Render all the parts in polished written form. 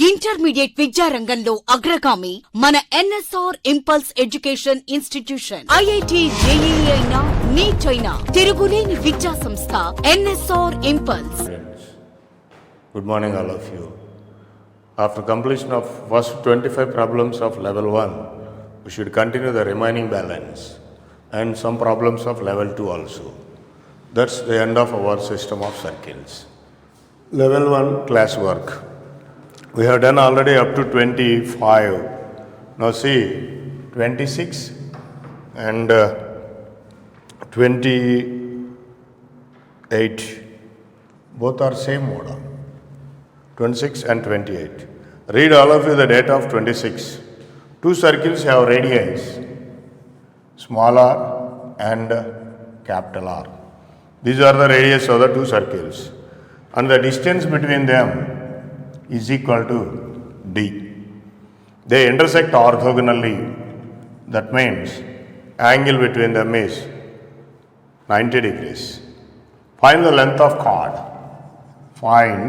Intermediate విద్యారంగంలో అగ్రగామి మన NSR impulse education institution. IIT, JEE అయినా, నీట్ అయినా తిరుగులేని విద్యా సంస్థ NSR impulse. Good morning, all of you. After completion of first 25 problems of level 1, we should continue the remaining balance and some problems of level 2 also. That's the end of our system of circles. Level 1 class work. We have done already up to 25. Now see, 26 and 28. Both are same order. 26 and 28. Read all of you the data of 26. Two circles have radii, small r and capital R. These are the radius of the two circles. And the distance between them is equal to d. They intersect orthogonally. That means angle between them is 90 degrees. Find the length of chord. Find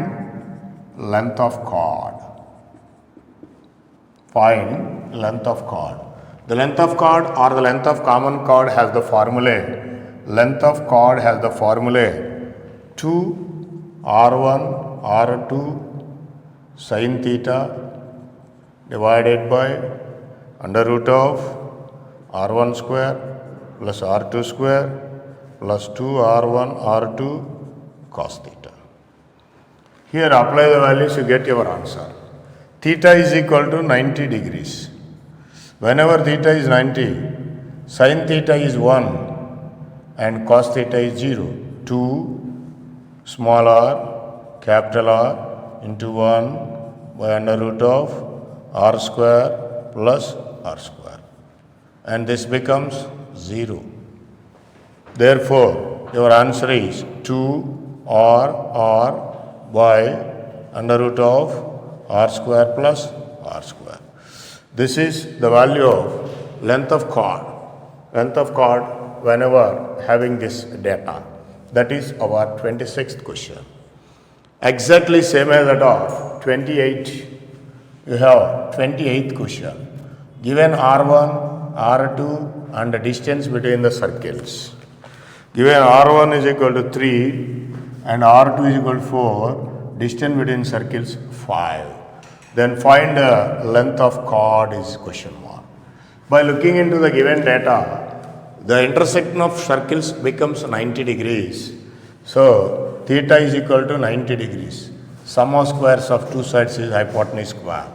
length of chord. Find length of chord. The length of chord or the length of common chord has the formula. Length of chord has the formula 2 r1 r2 sin theta divided by under root of r1 square plus r2 square plus 2 r1 r2 cos theta. Here apply the values, you get your answer. Theta is equal to 90 degrees. Whenever theta is 90, sin theta is 1 and cos theta is 0. 2 small r capital R into 1 by under root of r square plus r square. And this becomes 0. Therefore, your answer is 2 r by under root of r square plus r square. This is the value of length of chord. Length of chord whenever having this data. That is our 26th question. Exactly same as that of 28. You have 28th question. Given r1, r2 and the distance between the circles. Given r1 is equal to 3 and r2 is equal to 4, distance between circles 5. Then find the length of chord is question mark. By looking into the given data, the intersection of circles becomes 90 degrees. So theta is equal to 90 degrees. Sum of squares of two sides is hypotenuse square.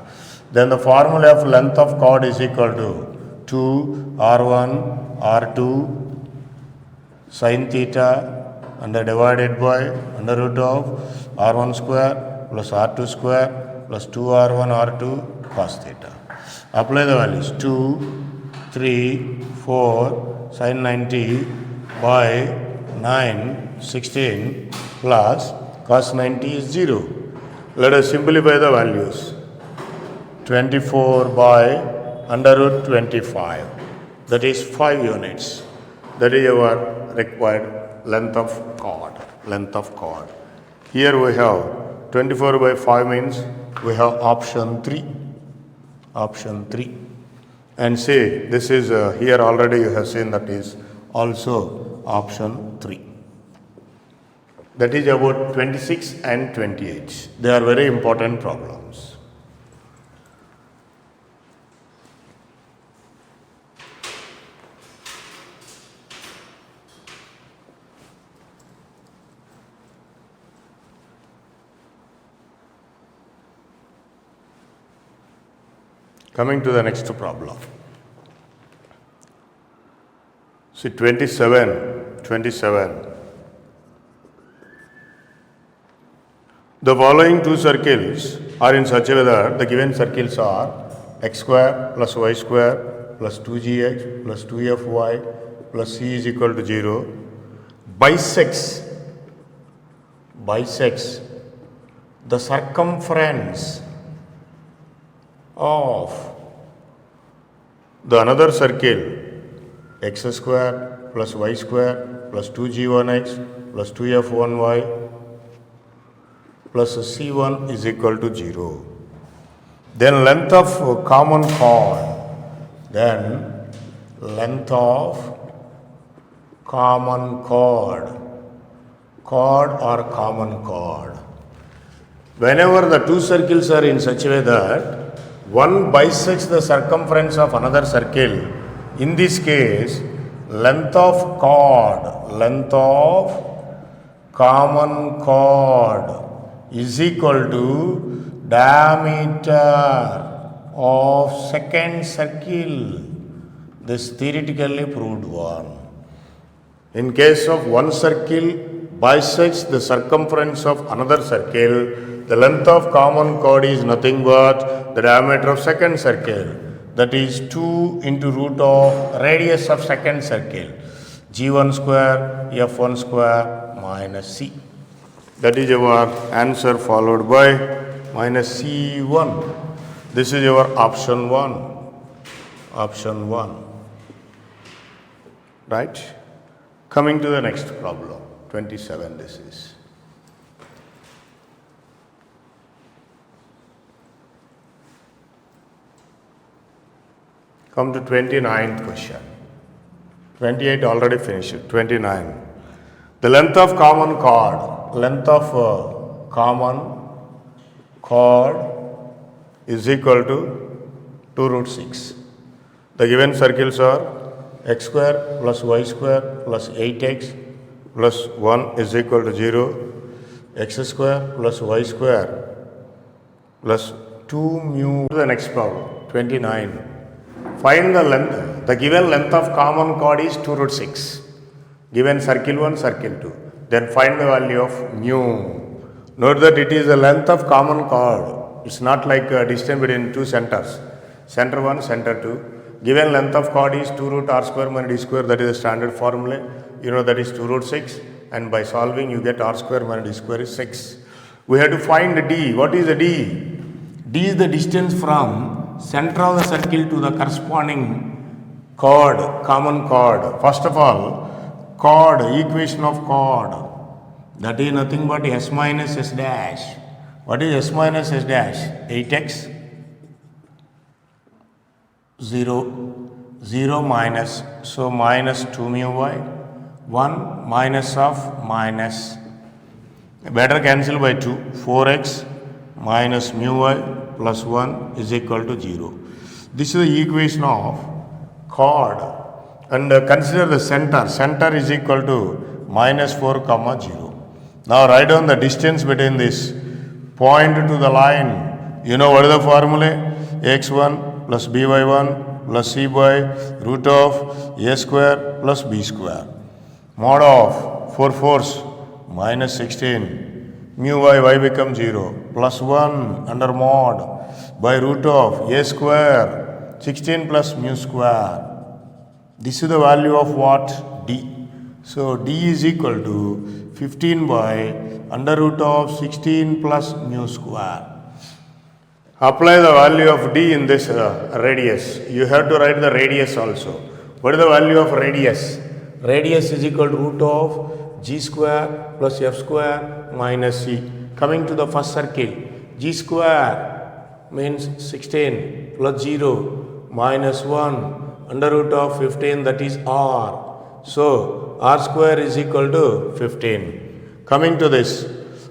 Then the formula of length of chord is equal to 2 r1 r2 sin theta and divided by under root of r1 square plus r2 square plus 2r1 r2 cos theta. Apply the values 2, 3, 4 sin 90 by 9, 16 plus cos 90 is 0. Let us simplify the values. 24 by under root 25. That is 5 units. That is our required length of chord. Length of chord. Here we have 24 by 5 means we have option 3. Option 3. And say this is here already you have seen that is also option 3. That is about 26 and 28. They are very important problems. Coming to the next problem. See 27. The following two circles are in such a way that the given circles are x square plus y square plus 2gx plus 2fy plus c is equal to 0 bisects the circumference of the another circle x square plus y square plus 2g1x plus 2f1y plus C1 is equal to 0. then length of common chord, then length of common chord or common chord. Whenever the two circles are in such a way that one bisects the circumference of another circle, in this case, length of common chord is equal to diameter of second circle. This theoretically proved one. In case of one circle bisects the circumference of another circle, the length of common chord is nothing but the diameter of second circle. That is 2 into root of radius of second circle. G1 square, F1 square minus C. That is your answer followed by minus C1. This is your option 1. Option 1. Right? Coming to the next problem. 27 this is. Come to 29th question. 28 already finished. 29. The length of common chord is equal to 2 root 6. The given circles are x square plus y square plus 8x plus 1 is equal to 0, x square plus y square plus 2 mu. The next problem, 29. Find the length. The given length of common chord is 2 root 6. Given circle 1, circle 2. Then find the value of mu. Note that it is the length of common chord. It's not like a distance between two centers. Center 1, center 2. Given length of chord is 2 root r square minus d square. That is the standard formula. You know that is 2 root 6. And by solving you get r square minus d square is 6. We have to find d. What is the d? D is the distance from center of the circle to the corresponding chord, common chord. First of all, chord, equation of chord. That is nothing but s minus s dash. What is s minus s dash? 8x 0 minus, so minus 2 mu y, 1 minus of minus, better cancel by 2, 4x minus mu y plus 1 is equal to 0. This is the equation of chord, and consider the center is equal to minus 4 comma 0. Now write down the distance between this point to the line. You know what is the formula? x1 plus by1 plus c by root of a square plus b square. Mod of 4 fourths minus 16. Mu y becomes 0 plus 1 under mod by root of a square 16 plus mu square. This is the value of what? D. So D is equal to 15 by under root of 16 plus mu square. Apply the value of D in this radius. You have to write the radius also. What is the value of radius? Radius is equal to root of g square plus f square minus c. Coming to the first circle, g square means 16 plus 0 minus 1 under root of 15, that is r. So r square is equal to 15. Coming to this,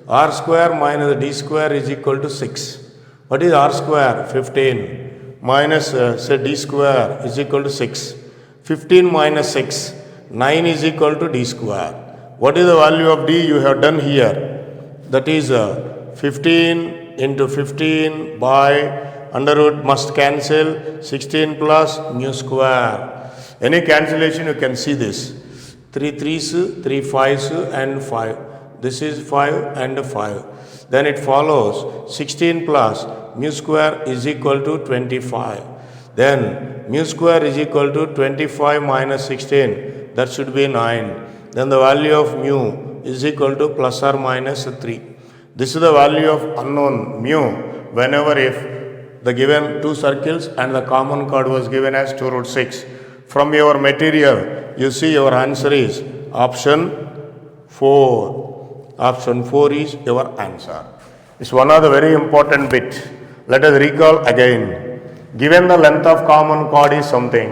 r square minus d square is equal to 6. What is r square? 15 minus say d square is equal to 6. 15 minus 6, 9 is equal to d square. What is the value of d? You have done here. That is 15 into 15 by under root must cancel 16 plus mu square. Any cancellation you can see this. 3 3s, 3 5s and 5. This is 5 and 5. Then it follows 16 plus mu square is equal to 25. Then mu square is equal to 25 minus 16. That should be 9. Then the value of mu is equal to plus or minus 3. This is the value of unknown mu whenever if the given two circles and the common chord was given as 2 root 6. From your material, you see your answer is option 4. Option 4 is your answer. It's one of the very important bit. Let us recall again. Given the length of common chord is something,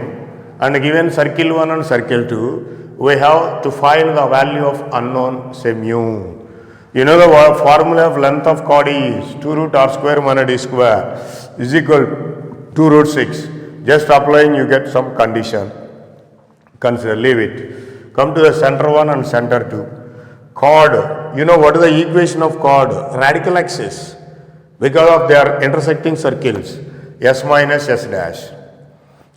and given circle 1 and circle 2, we have to find the value of unknown, say mu. You know the formula of length of chord is 2 root r square minus d square is equal to 2 root 6. Just applying, you get some condition. Consider, leave it. Come to the center 1 and center 2. Chord, you know what is the equation of chord? Radical axis. Because of their intersecting circles, s minus s dash.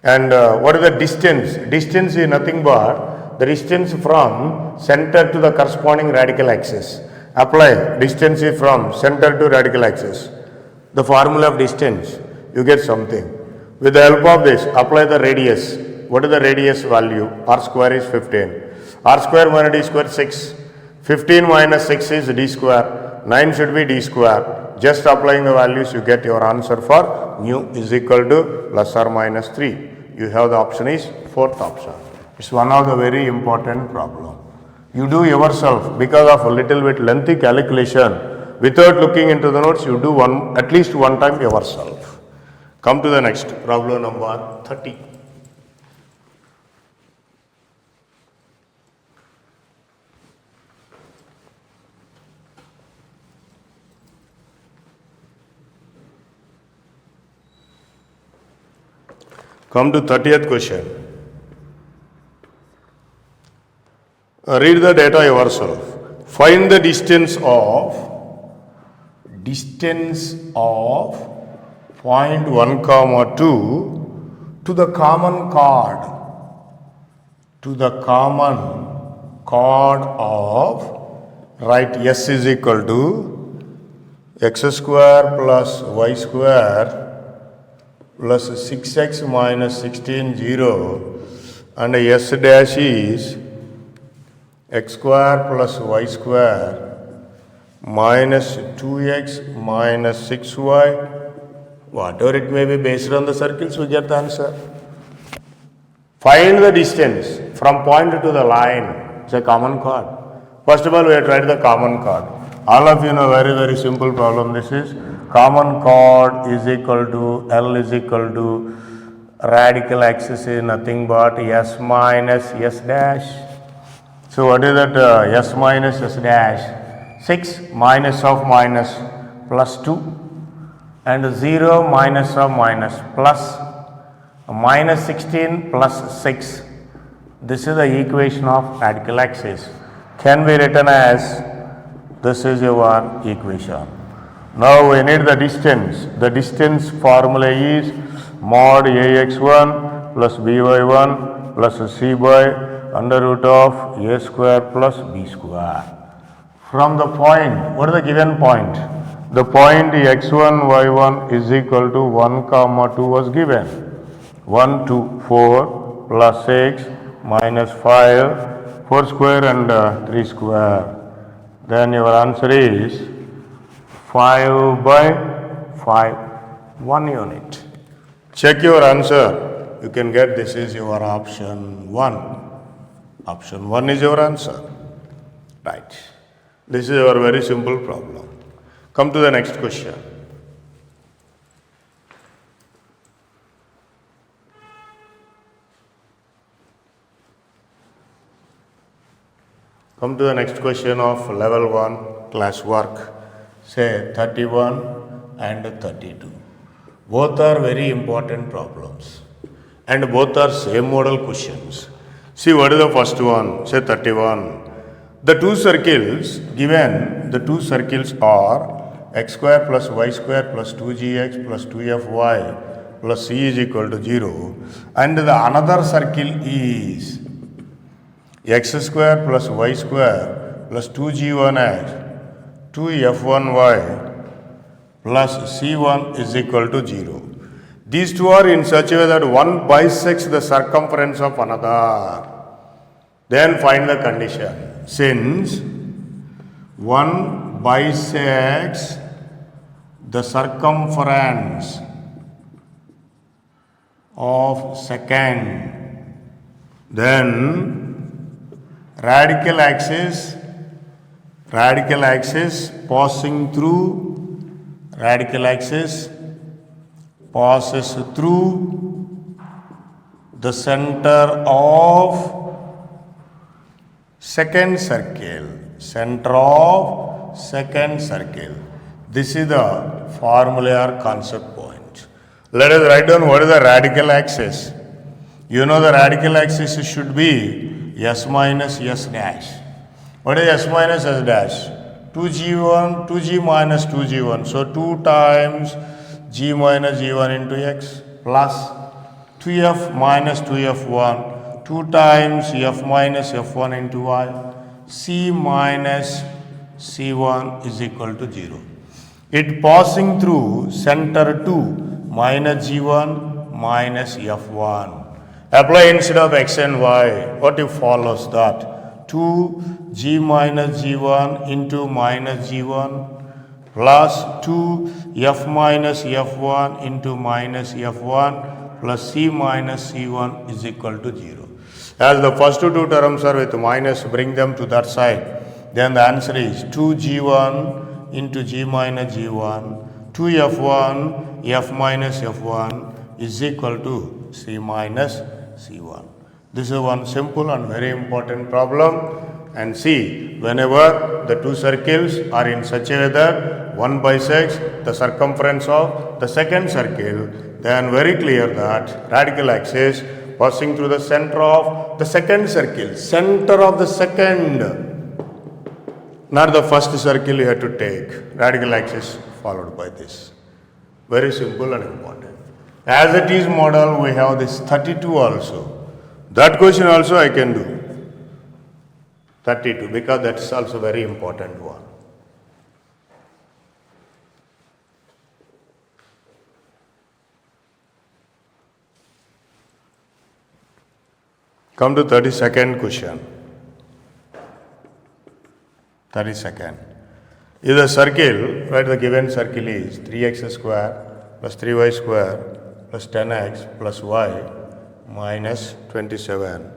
And what is the distance? Distance is nothing but the distance from center to the corresponding radical axis. Apply distance is from center to radical axis. The formula of distance, you get something. With the help of this, apply the radius. What is the radius value? R square is 15. R square minus d square 6. 15 minus 6 is d square. 9 should be d square. Just applying the values, you get your answer for mu is equal to plus or minus 3. You have the option is fourth option. It's one of the very important problem. You do yourself because of a little bit lengthy calculation. Without looking into the notes, you do at least one time yourself. Come to the next problem number 30. Come to 30th question. Read the data yourself. Find the distance of point 1 comma 2 to the common chord. To the common chord of, write s is equal to x square plus y square plus 6x minus 16 0, and s dash is x square plus y square minus 2x minus 6y, whatever it may be, based on the circles we get the answer. Find the distance from point to the line. It's a common chord. First of all, we have tried the common chord. All of you know very simple problem. This is common chord is equal to L is equal to radical axis is nothing but s minus s dash. So what is that s minus s dash? 6 minus of minus plus 2 and 0 minus of minus plus minus 16 plus 6. This is the equation of radical axis. Can be written as this is your equation. Now we need the distance. The distance formula is mod ax1 plus by1 plus c by under root of a square plus b square. From the point, what is the given point? The point x1 y1 is equal to 1 comma 2 was given. 1 2 4 plus 6 minus 5 4 square and 3 square. Then your answer is 5 by 5, 1 unit. Check your answer. You can get this is your option 1. Option 1 is your answer. Right. This is your very simple problem. Come to the next question. Come to the next question of level 1 class work. Say 31 and 32. Both are very important problems and both are same model questions. See what is the first one? Say 31. The two circles given, the two circles are x square plus y square plus 2gx plus 2fy plus c is equal to 0, and the another circle is x square plus y square plus 2g1x 2f1y plus c1 is equal to 0. These two are in such a way that one bisects the circumference of another. Then find the condition. Since one bisects the circumference of second, then radical axis passing through radical axis passes through the center of second circle. Center of second circle. This is the formula or concept point. Let us write down what is the radical axis. You know the radical axis should be s minus s dash. What is s minus s dash? 2g1, 2g minus 2g1. So 2 times g minus g1 into x plus 2f minus 2f1, 2 times f minus f1 into y, c minus c1 is equal to 0. It passing through center 2 minus g1 minus f1. Apply instead of x and y. What if follows that? 2g minus g1 into minus g1 plus 2f minus f1 into minus f1 plus c minus c1 is equal to 0. As the first two terms are with minus, bring them to that side. Then the answer is 2g1 into g minus g1, 2f1 f minus f1 is equal to c minus c1. This is one simple and very important problem. And see, whenever the two circles are in such a way that one bisects the circumference of the second circle, then very clear that radical axis passing through the center of the second circle. Center of the second, not the first circle you have to take. Radical axis followed by this. Very simple and important. As it is model, we have this 32 also. That question also I can do. 32, because that's also very important one. Come to 32nd question. 32nd. If the circle, right, the given circle is 3x square plus 3y square plus 10x plus y minus 27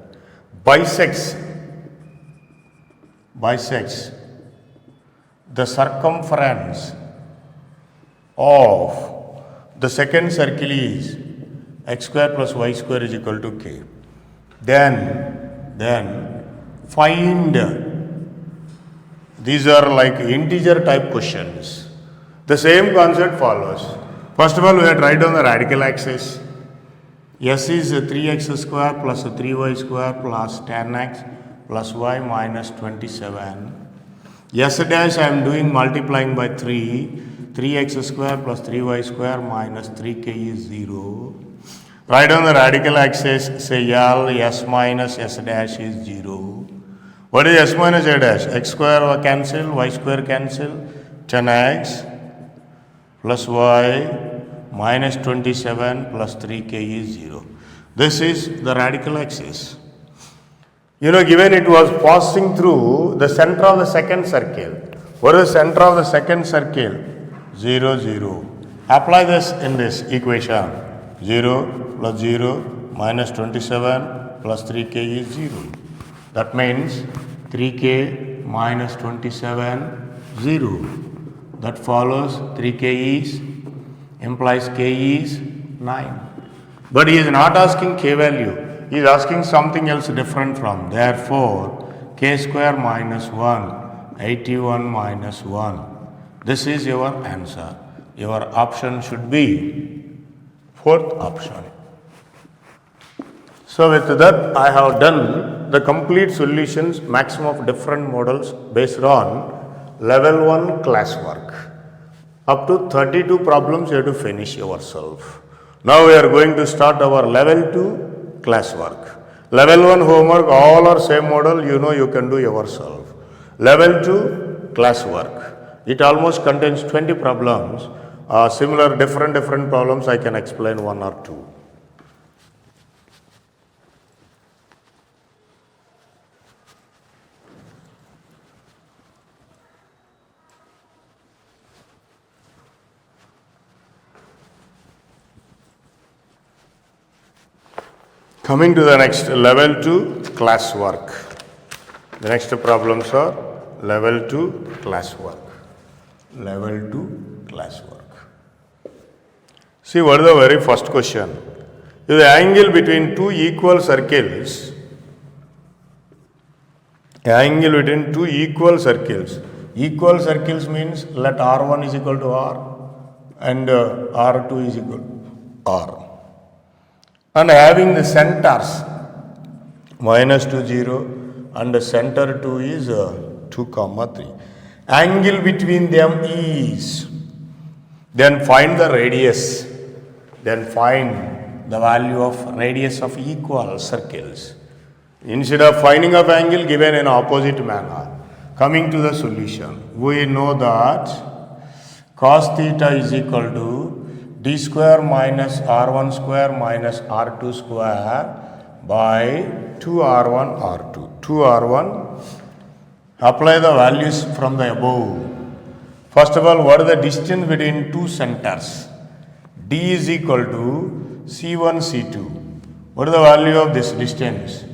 bisects the circumference of the second circle is x square plus y square is equal to k. Then find, these are like integer type questions. The same concept follows. First of all, we have to write down the radical axis. S is 3x square plus 3y square plus 10x plus y minus 27. S dash I am doing multiplying by 3. 3x square plus 3y square minus 3k is 0. Write down the radical axis, say L, s minus s dash is 0. What is s minus a dash? X square cancel, y square cancel, 10x plus y minus 27 plus 3k is 0. This is the radical axis. You know, given it was passing through the center of the second circle. What is the center of the second circle? 0, 0. Apply this in this equation. 0 plus 0 minus 27 plus 3k is 0. That means 3k minus 27, 0. That follows 3k is, implies k is 9. But he is not asking k value. He is asking something else different from. Therefore, k square minus 1, 81 minus 1. This is your answer. Your option should be fourth option. So with that, I have done the complete solutions, maximum of different models based on level 1 classwork. Up to 32 problems you have to finish yourself. Now we are going to start our level 2 classwork. Level 1 homework, all are same model, you know you can do yourself. Level 2 classwork. It almost contains 20 problems. Similar different problems I can explain one or two. Coming to the next level 2 classwork. The next problems are level 2 classwork. Level 2 classwork. See what is the very first question. If the angle between two equal circles, equal circles means let R1 is equal to R and R2 is equal to R. And having the centers -2, 0 and the center 2 is 2, 3. Angle between them is, then find the radius, then find the value of radius of equal circles. Instead of finding of angle given in opposite manner, coming to the solution, we know that cos theta is equal to d square minus r1 square minus r2 square by 2r1 r2. 2r1, apply the values from the above. First of all, what is the distance between two centers? D is equal to C1, C2. What is the value of this distance?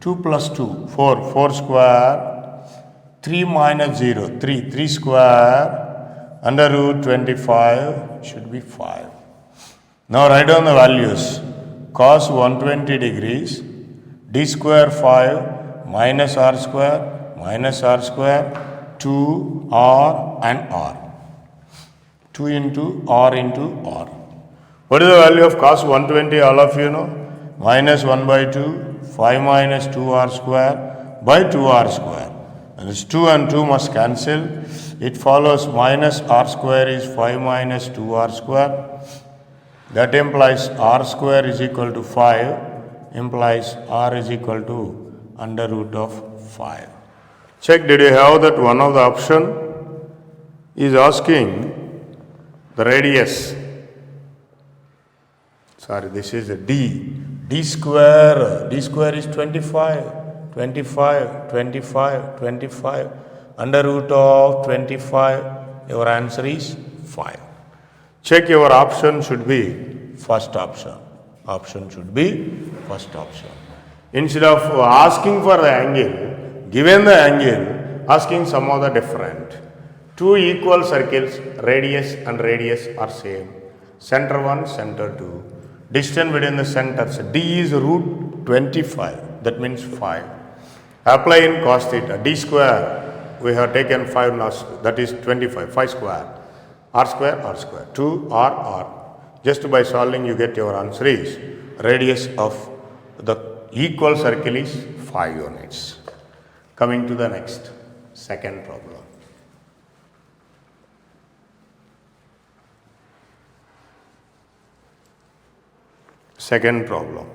2 plus 2, 4. 4 square, 3 minus 0, 3. 3 square, under root 25 should be 5. Now write down the values. Cos 120 degrees, d square 5 minus r square 2 r and r. 2 into r into r. What is the value of cos 120? All of you know. Minus 1 by 2, 5 minus 2r square by 2r square. And this 2 and 2 must cancel. It follows minus r square is 5 minus 2r square. That implies r square is equal to 5, implies r is equal to under root of 5. Check, did you have that one of the option is asking the radius. Sorry, this is a d. D square is 25, 25, 25, 25. Under root of 25, your answer is 5. Check, your option should be first option. Option should be first option. Instead of asking for the angle, given the angle, asking some of the different. Two equal circles, radius and radius are same. Center 1, center 2. Distance between the centers, d is root 25, that means 5. Apply in cos theta, d square, we have taken 5 now, that is 25, 5 square. R square, 2 r. Just by solving you get your answer is radius of the equal circle is 5 units. Coming to the next, second problem. Second problem.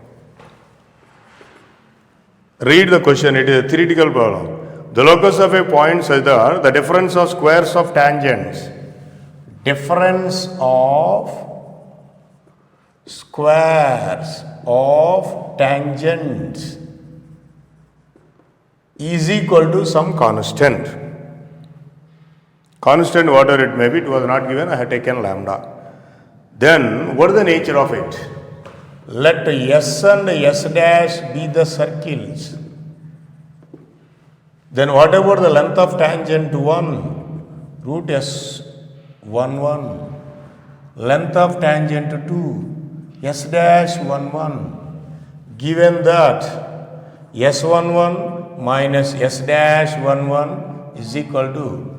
Read the question, it is a theoretical problem. The locus of a point such that the difference of squares of tangents, difference of squares of tangents is equal to some constant. Constant, whatever it may be, it was not given, I have taken lambda. Then, what is the nature of it? Let S and S dash be the circles. Then what about the length of tangent 1? Root S 1 1. Length of tangent 2, S dash 1 1. Given that S 1 1 minus S dash 1 1 is equal to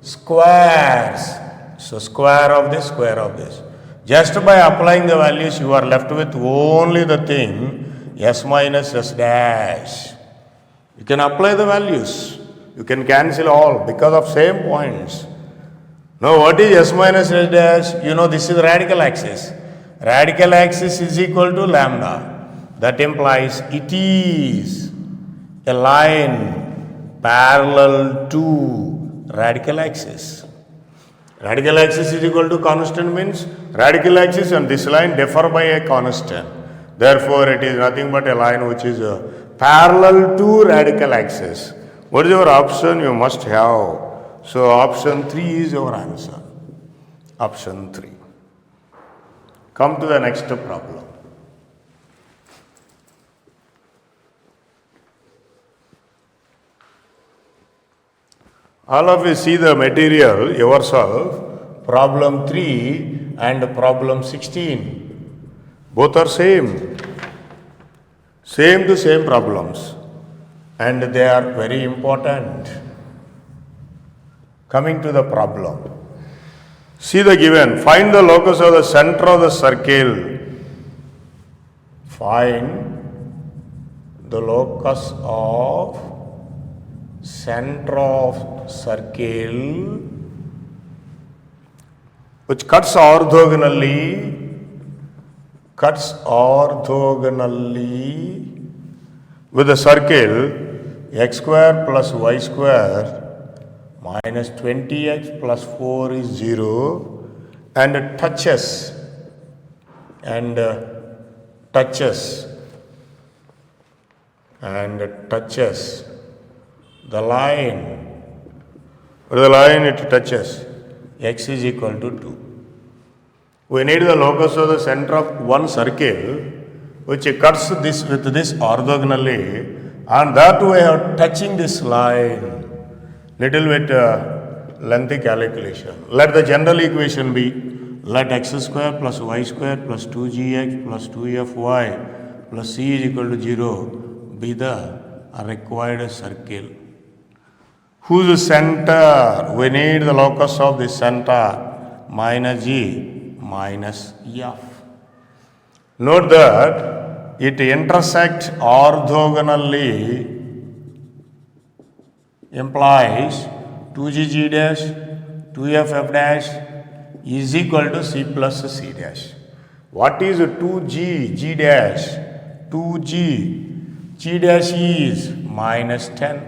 squares. So square of this, square of this. Just by applying the values, you are left with only the thing S minus S dash. You can apply the values. You can cancel all because of same points. Now what is S minus S dash? You know this is radical axis. Radical axis is equal to lambda. That implies it is a line parallel to radical axis. Radical axis is equal to constant means radical axis and this line differ by a constant. Therefore, it is nothing but a line which is parallel to radical axis. What is your option? You must have. So, option 3 is your answer. Option 3. Come to the next problem. All of you see the material yourself. Problem 3. and problem 16. Both are same. Same to same problems. And they are very important. Coming to the problem. See the given. Find the locus of the center of the circle. Find the locus of center of circle which cuts orthogonally with the circle x square plus y square minus 20x plus 4 is 0 and touches the line. What is the line it touches? X is equal to 2. We need the locus of the center of one circle which cuts this with this orthogonally, and that way of touching this line. Little bit lengthy calculation. Let the general equation be, let x square plus y square plus 2gx plus 2fy plus c is equal to 0 be the required circle. Whose center? We need the locus of the center minus g minus f. Note that it intersects orthogonally implies 2gg dash 2ff dash is equal to c plus c dash. What is 2g g dash? 2g g dash is minus 10.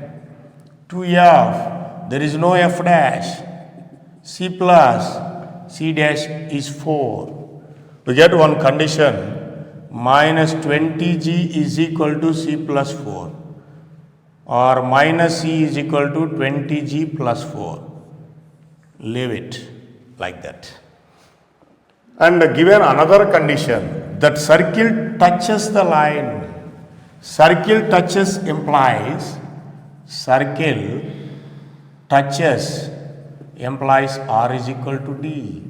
2f there is no f dash. C plus c dash is 4. We get one condition, minus 20g is equal to c plus 4 or minus c is equal to 20g plus 4. Leave it like that. And given another condition, that circle touches the line. Circle touches implies r is equal to d.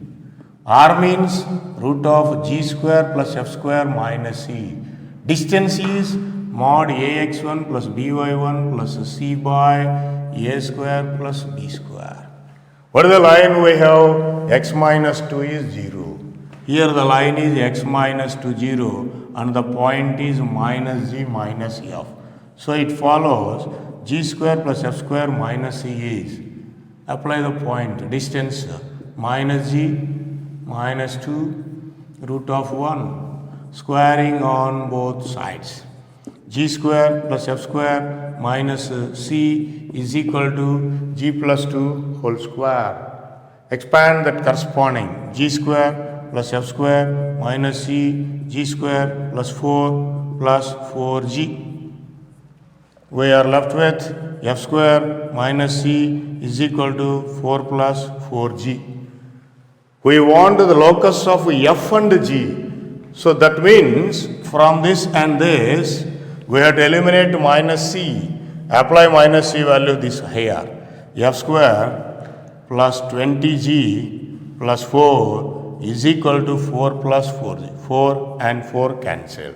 R means root of g square plus f square minus c. Distance is mod ax1 plus by1 plus c by a square plus b square. What is the line we have? X minus 2 is 0. Here the line is x minus 2 0 and the point is minus g minus f. So it follows g square plus f square minus c is, apply the point, distance minus g minus 2 root of 1 squaring on both sides. G square plus f square minus c is equal to g plus 2 whole square. Expand that corresponding g square plus f square minus c g square plus 4 plus 4g. We are left with f square minus c is equal to 4 plus 4g. We want the locus of f and g. So that means from this and this, we have to eliminate minus c. Apply minus c value this here. F square plus 20g plus 4 is equal to 4 plus 4g. 4 and 4 cancel.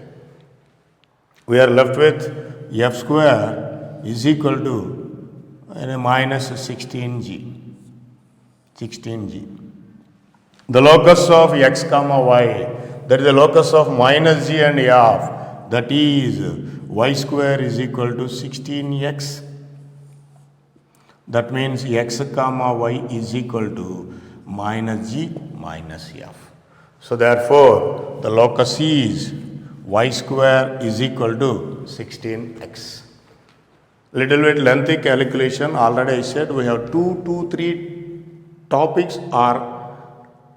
We are left with f square is equal to minus 16g. The locus of x comma y, that is the locus of minus g and f, that is y square is equal to 16x. That means x comma y is equal to minus g minus f. So therefore, the locus is y square is equal to 16x. Little bit lengthy calculation. Already I said we have 3 topics or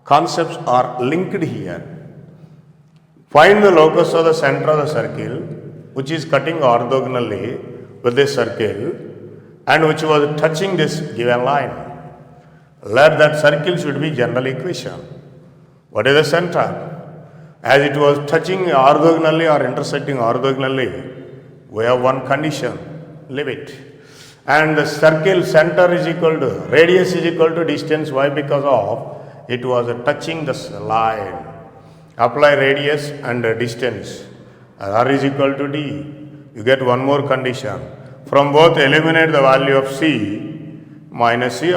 concepts are linked here. Find the locus of the center of the circle which is cutting orthogonally with this circle and which was touching this given line. Let that circle should be general equation. What is the center? As it was touching orthogonally or intersecting orthogonally, we have one condition, leave it. And the circle center is equal to, radius is equal to distance, why? Because of It was touching the line. Apply radius and distance. R is equal to D. You get one more condition. From both eliminate the value of C minus C